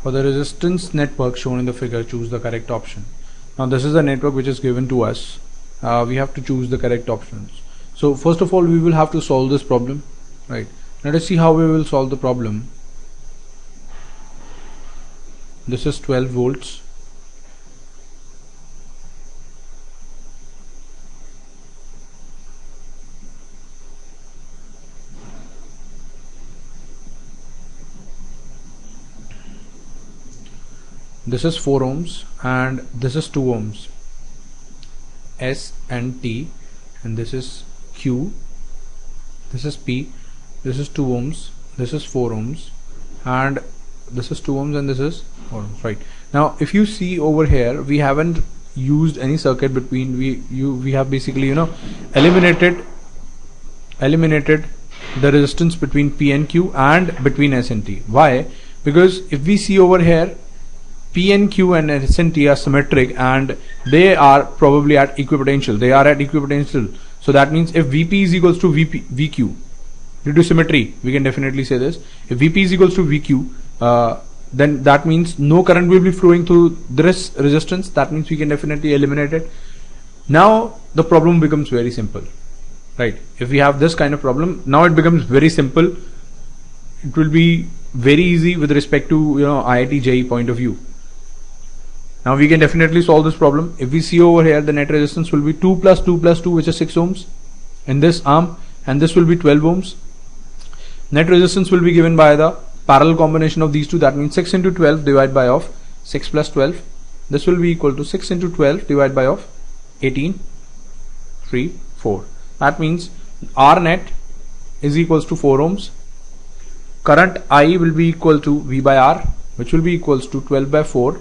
For the resistance network shown in the figure, choose the correct option. Now this is the network which is given to us. We have to choose the correct options. So first of all, we will have to solve this problem, right? Let us see how we will solve the problem. This is 12 volts. This is 4 ohms and this is 2 ohms. S and T, and this is Q, this is P, this is 2 ohms, this is 4 ohms, and this is 2 ohms and this is 4 ohms, right? Now if you see over here, we haven't used any circuit between, we have basically, you know, eliminated the resistance between P and Q and between S and T. Why? Because if we see over here, P and Q and S and T are symmetric and they are probably at equipotential. They are at equipotential. So that means if Vp is equals to VQ, due to symmetry, we can definitely say this. If Vp is equals to VQ, then that means no current will be flowing through this resistance. That means we can definitely eliminate it. Now the problem becomes very simple, right? If we have this kind of problem, now it becomes very simple. It will be very easy with respect to, you know, IIT-JEE point of view. Now we can definitely solve this problem. If we see over here, the net resistance will be 2 plus 2 plus 2, which is 6 ohms in this arm, and this will be 12 ohms. Net resistance will be given by the parallel combination of these two. That means 6 into 12 divided by of 6 plus 12. This will be equal to 6 into 12 divided by of 18, 3, 4. That means R net is equals to 4 ohms. Current I will be equal to V by R, which will be equals to 12 by 4,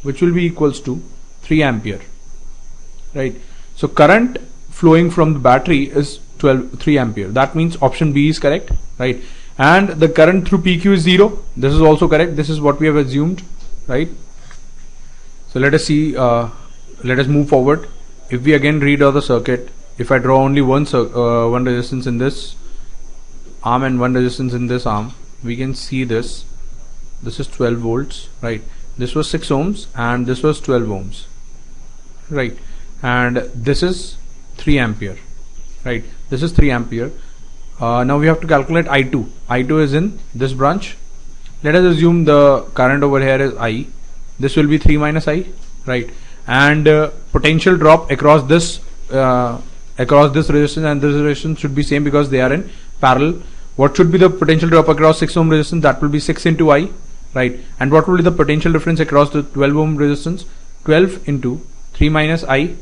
which will be equals to 3 ampere, right? So current flowing from the battery is 3 ampere. That means option B is correct, right? And the current through PQ is 0. This is also correct. This is what we have assumed, right? So let us see, let us move forward. If we again redraw the circuit, if I draw only one resistance in this arm and one resistance in this arm, we can see this. This is 12 volts, right? This was 6 ohms and this was 12 ohms, right? And this is 3 ampere, right? This is 3 ampere. Now we have to calculate I2. I2 is in this branch. Let us assume the current over here is I. This will be 3 minus I, right? And potential drop across this resistance and this resistance should be same because they are in parallel. What should be the potential drop across 6 ohm resistance? That will be 6 into I, right? And what will be the potential difference across the 12 ohm resistance? 12 into 3 minus I.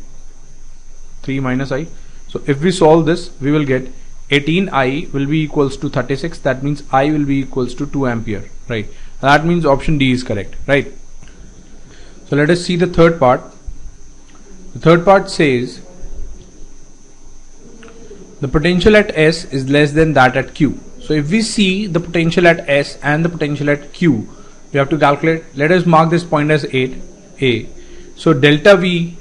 3 minus I. So if we solve this, we will get 18I will be equals to 36. That means I will be equals to 2 ampere, right? That means option D is correct, right? So let us see the third part. The third part says the potential at S is less than that at Q. So if we see the potential at S and the potential at Q, we have to calculate. Let us mark this point as 8A. So delta V,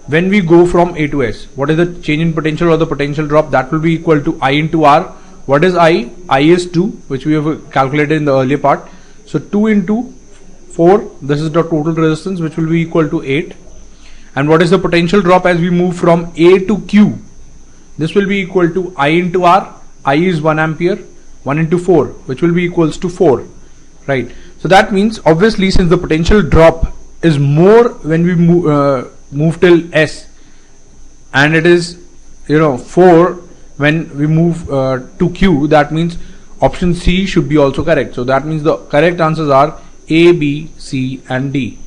when we go from A to S, what is the change in potential or the potential drop? That will be equal to I into R. What is I? I is 2, which we have calculated in the earlier part. So 2 into 4, this is the total resistance, which will be equal to 8. And what is the potential drop as we move from A to Q? This will be equal to I into R. I is 1 ampere. 1 into 4, which will be equals to 4, right? So that means obviously since the potential drop is more when we move till S, and it is, you know, 4 when we move to Q, that means option C should be also correct. So that means the correct answers are A, B, C and D.